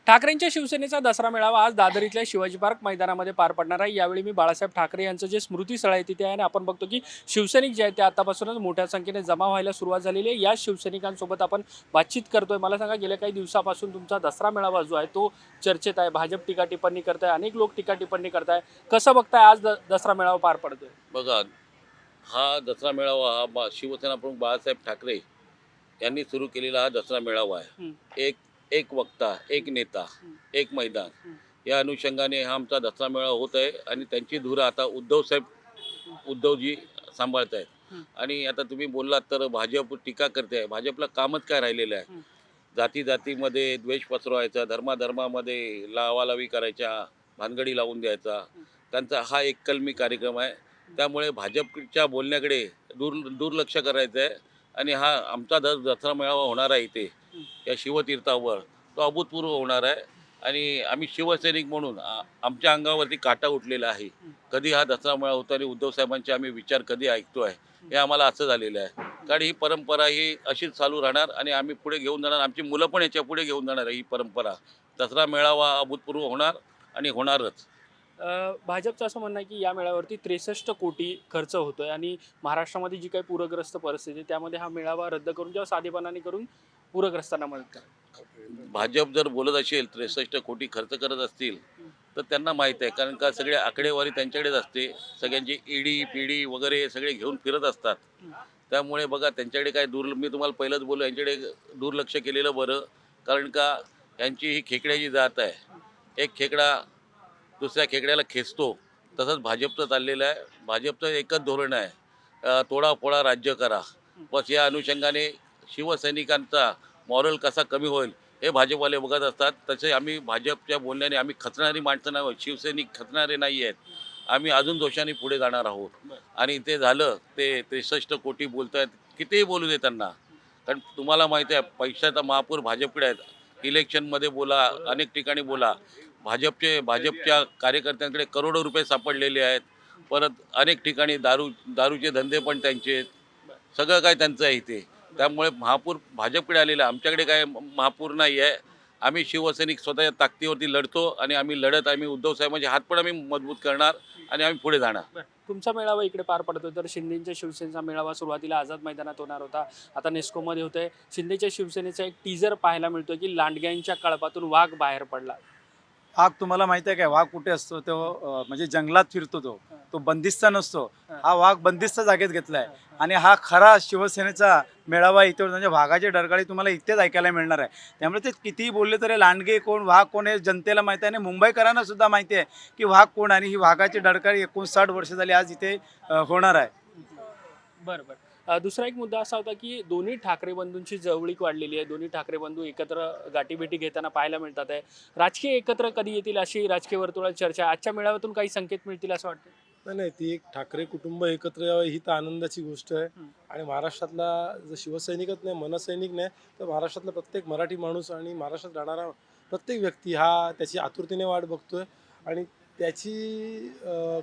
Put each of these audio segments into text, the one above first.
ठाकरेंच्या शिवसेनेचा दसरा मेळावा आज दादर इथल्या शिवाजी पार्क मैदानामध्ये पार पडणार आहे। यावेळी मी बाळासाहेब ठाकरे यांचं जे स्मृतीस्थळ आहे तिथे आहे आणि आपण बघतो की शिवसैनिक जे आहेत ते आतापासूनच मोठ्या संख्येने जमा व्हायला सुरुवात झालेली आहे। या शिवसैनिकांसोबत आपण बातचीत करतोय। मला सांगा, गेल्या काही दिवसापासून तुमचा दसरा मेळावा जो आहे तो चर्चेत आहे, भाजप टीका टिप्पणी करताय, अनेक लोक टीका टिप्पणी करताय, कसं बघताय आज दसरा मेळावा पार पडतोय? बघा, हा दसरा मेळावा शिवसेना प्रमुख बाळासाहेब ठाकरे यांनी सुरू केलेला हा दसरा मेळावा आहे। एक एक वक्ता, एक नेता, एक मैदान, या अनुषंगाने हा आमचा दसरा मेळावा होत आहे आणि त्यांची धूरा आता उद्धवजी सांभाळत आहेत। आणि आता तुम्ही बोललात तर भाजप टीका करते आहे। भाजपला कामच काय राहिलेलं आहे? जाती जातीमध्ये द्वेष पसरवायचा, धर्माधर्मामध्ये लावालावी करायच्या, भानगडी लावून द्यायचा, त्यांचा हा एक कलमी कार्यक्रम आहे। त्यामुळे भाजपच्या बोलण्याकडे दुर्लक्ष करायचं आहे आणि हा आमचा दसरा मेळावा होणार आहे इथे या शिवतीर्थावर, तो अभूतपूर्व होणार आहे। आणि आम्ही शिवसैनिक म्हणून आमच्या अंगावरती काटा उठलेला आहे। कधी हा दसरा मेळावा होतो आणि उद्धव साहेबांचे आम्ही विचार कधी ऐकतो आहे, हे आम्हाला असं झालेलं आहे। कारण ही परंपरा ही अशीच चालू राहणार आणि आम्ही पुढे घेऊन जाणार, आमची मुलं पण याच्या पुढे घेऊन जाणार आहे ही परंपरा। दसरा मेळावा अभूतपूर्व होणार आणि होणारच। भाजपचं असं म्हणणं आहे की या मेळाव्यावरती 63 कोटी खर्च होतोय आणि महाराष्ट्रामध्ये जी काही पूरग्रस्त परिस्थिती आहे त्यामध्ये हा मेळावा रद्द करून किंवा साधेपणाने करून पूरग्रस्तांना मदत करा। भाजप जर बोलत असेल 63 कोटी खर्च करत असतील तर त्यांना माहीत आहे, कारण का सगळे आकडेवारी त्यांच्याकडेच असते। सगळ्यांची ईडी पीडी वगैरे सगळे घेऊन फिरत असतात। त्यामुळे बघा, त्यांच्याकडे काय मी तुम्हाला पहिलंच बोललो, यांच्याकडे दुर्लक्ष केलेलं बरं। कारण का यांची ही खेकड्याची जात आहे, एक खेकडा दुसऱ्या खेकड्याला खेचतो, तसंच भाजपचं चाललेलं आहे। भाजपचं एकच धोरण आहे, तोडाफोडा राज्य करा। बस या अनुषंगाने शिवसैनिकांचा मॉरल कसा कमी होईल हे भाजपवाले बघत असतात। तसे आम्ही भाजपच्या बोलण्याने आम्ही खचणारी माणसं नाही, शिवसैनिक खचणारे नाही आहेत। आम्ही अजून जोशाने पुढे जाणार आहोत। आणि ते झालं, ते 63 कोटी बोलत आहेत, कितीही बोलू दे त्यांना, कारण तुम्हाला माहिती आहे पैशाचा महापूर भाजपकडे आहेत। इलेक्शनमध्ये बोला, अनेक ठिकाणी बोला, भाजपच्या कार्यकर्त्यांकडे करोडो रुपये सापडलेले आहेत। परत अनेक ठिकाणी दारूचे धंदे पण त्यांचे आहेत, सगळं काय त्यांचं आहे इथे। त्यामुळे महापूर भाजपकडे आलेला, आमच्याकडे काय महापूर नाही आहे। आम्ही शिवसैनिक स्वतःच्या ताकदीवरती लढतो आणि आम्ही उद्धव साहेबांचे हात पण आम्ही मजबूत करणार आणि आम्ही पुढे जाणार। तुमचा मेळावा इकडे पार पडतोय तर शिंदेच्या शिवसेनेचा मेळावा सुरुवातीला आझाद मैदानात होणार होता, आता नेस्कोमध्ये होतोय। शिंदेच्या शिवसेनेचा एक टीजर पाहायला मिळतोय की लांडग्यांच्या कळपातून वाघ बाहेर पडला। वाघ तुम्हाला माहिती आहे काय? वाघ कुठे असतो? तो म्हणजे जंगलात फिरतो, तो बंदिस्त नसतो। हा वाघ बंदिस्त जागेत घेतलाय आणि हा खरा शिवसेनेचा मेळावा इथे म्हणजे वाघाची डरकाळी तुम्हाला इथेच ऐकायला मिळणार आहे। त्यामुळे ते कितीही बोलले तरी लांडगे कोण, वाघ कोण हे जनतेला माहिती आहे आणि मुंबईकरांना सुद्धा माहिती आहे की वाघ कोण, आणि ही वाघाची डरकाळी 59 वर्ष झाली आज इथे होणार आहे। बरं. दुसरा एक मुद्दा असा होता की दोन्ही ठाकरे बंधूंची जवळीक वाढलेली आहे, दोन्ही ठाकरे बंधू एकत्र गाठीभेटी घेताना पाहायला मिळतात आहे। राजकीय एकत्र कधी येतील अशी राजकीय वर्तुळात चर्चा आहे। आजच्या मेळाव्यातून काही संकेत मिळतील असं वाटतं? नाही नाही, ती एक ठाकरे कुटुंब एकत्र यावं ही तर आनंदाची गोष्ट आहे। आणि महाराष्ट्रातला जर शिवसैनिकच नाही, मनसैनिक नाही, तर महाराष्ट्रातला प्रत्येक मराठी माणूस आणि महाराष्ट्रात राहणारा प्रत्येक व्यक्ती हा त्याची आतुरतेने वाट बघतोय। आणि त्याची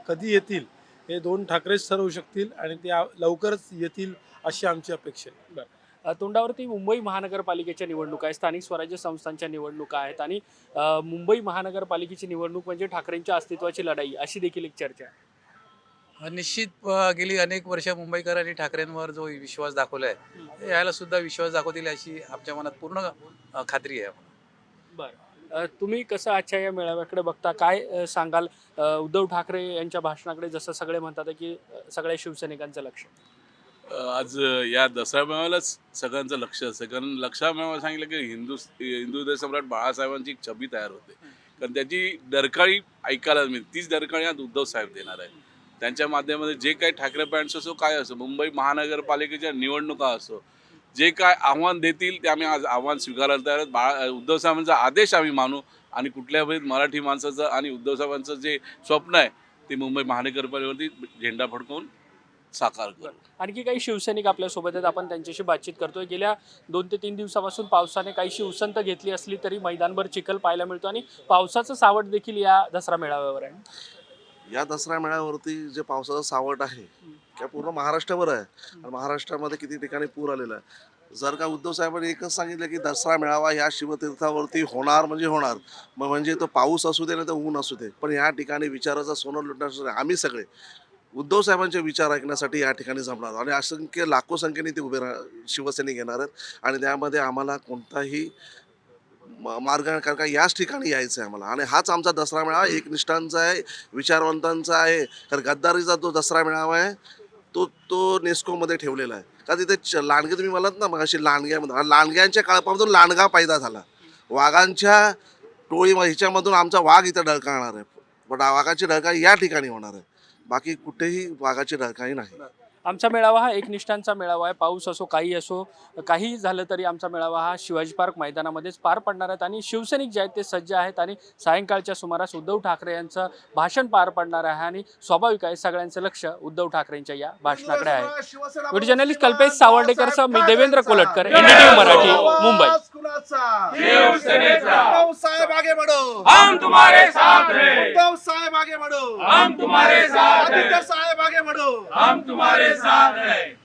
कधी येतील हे दोन ठाकरेच ठरवू शकतील आणि ते लवकरच येतील अशी आमची अपेक्षा आहे। तोंडावरती मुंबई महानगरपालिकेच्या निवडणुका आहेत, स्थानिक स्वराज्य संस्थांच्या निवडणुका आहेत आणि मुंबई महानगरपालिकेची निवडणूक म्हणजे ठाकरेंच्या अस्तित्वाची लढाई अशी देखील एक चर्चा आहे। निश्चित गेली अनेक वर्ष मुंबईकरांनी ठाकरेंवर जो विश्वास दाखवला आहे, यायला सुद्धा विश्वास दाखवतील अशी आमच्या मनात पूर्ण खात्री आहे। बरं, तुम्ही कसं आजच्या या मेळाव्याकडे बघता, काय सांगाल? उद्धव ठाकरे यांच्या भाषणाकडे जसं सगळे म्हणतात की सगळ्या शिवसैनिकांचं लक्ष आज या दसरा मेळाव्यालाच सगळ्यांचं लक्ष असतं। कारण दसरा मेळावा सांगितलं की हिंदू हृदय सम्राट बाळासाहेबांची एक छबी तयार होते, कारण त्याची डरकाळी ऐकायला मिळते। तीच डरकाळी आज उद्धव साहेब देणार आहे। त्यांच्या माध्यमामध्ये जे काही ठाकरे पॅन्ट्स असो, काय असो, मुंबई महानगरपालिकेच्या निवडणुका असो, जे काय आव्हान देतील ते आम्ही आज आव्हान स्वीकारायला तयार आहोत। उद्धव साहेबांचा आदेश आम्ही मानू आणि कुठल्याही मराठी माणसाचं आणि उद्धव साहेबांचं जे स्वप्न आहे ते मुंबई महानगरपालिकेवरती झेंडा फडकवून साकार करू। आणखी काही शिवसैनिक आपल्यासोबत आहेत, आपण त्यांच्याशी बातचीत करतोय। गेल्या 2 ते 3 दिवसापासून पावसाने काहीशी उसंत घेतली असली तरी मैदानभर चिखल पाहायला मिळतो आणि पावसाचं सावट देखील या दसरा मेळाव्यावर आहे। या दसरा मेळाव्यावरती जे पावसाचं सावट आहे त्या पूर्ण महाराष्ट्रावर आहे आणि महाराष्ट्रामध्ये किती ठिकाणी पूर आलेला आहे। जर का उद्धव साहेबांनी एकच सांगितलं की दसरा मेळावा ह्या शिवतीर्थावरती होणार म्हणजे होणार, मग म्हणजे तो पाऊस असू दे ना तर ऊन असू दे, पण या ठिकाणी विचाराचा सोनं लुटण्यासाठी आम्ही सगळे उद्धव साहेबांचे विचार ऐकण्यासाठी या ठिकाणी जमणार आणि असंख्य लाखो संख्येने ते शिवसैनिक येणार आहेत आणि त्यामध्ये आम्हाला कोणताही मार्ग नाही, कारण का याच ठिकाणी यायचं आहे आम्हाला आणि हाच आमचा दसरा मेळावा एकनिष्ठांचा आहे, विचारवंतांचा आहे. कारण गद्दारीचा जो दसरा मेळावा आहे तो नेस्कोमध्ये ठेवलेला आहे का तिथे लांडगे तुम्ही म्हणलात ना मग अशी लांडग्यामध्ये लांडग्यांच्या काळापासून लांडगा पैदा झाला. वाघांच्या ह्याच्यामधून आमचा वाघ इथं डळकाळणार आहे, पण वाघाची डळकाळी या ठिकाणी होणार आहे, बाकी कुठेही वाघाची डळकाळी नाही. आमचा मेळावा हा एकनिष्ठांचा मेळावा आहे. पाऊस असो काही असो काही झालं तरी आमचा मेळावा हा शिवाजी पार्क मैदानामध्येच पार पडणार आहेत आणि शिवसैनिक जे आहेत ते सज्ज आहेत आणि सायंकाळच्या सुमारास उद्धव ठाकरे यांचं भाषण पार पडणार आहे आणि स्वाभाविक आहे सगळ्यांचं लक्ष उद्धव ठाकरेंच्या या भाषणाकडे आहे. व्हिडिओ जर्नलिस्ट कल्पेश सावर्डेकरसह मी देवेंद्र कोलटकर, NDTV मराठी, मुंबई. उद्धव साहेब आगे बढ़ो, हम तुम्हारे साथ हैं. उद्धव साहेब आगे बढ़ो, हम तुम्हारे साथ हैं. आदित्य साहेब आगे बढ़ो, हम तुम्हारे साथ हैं.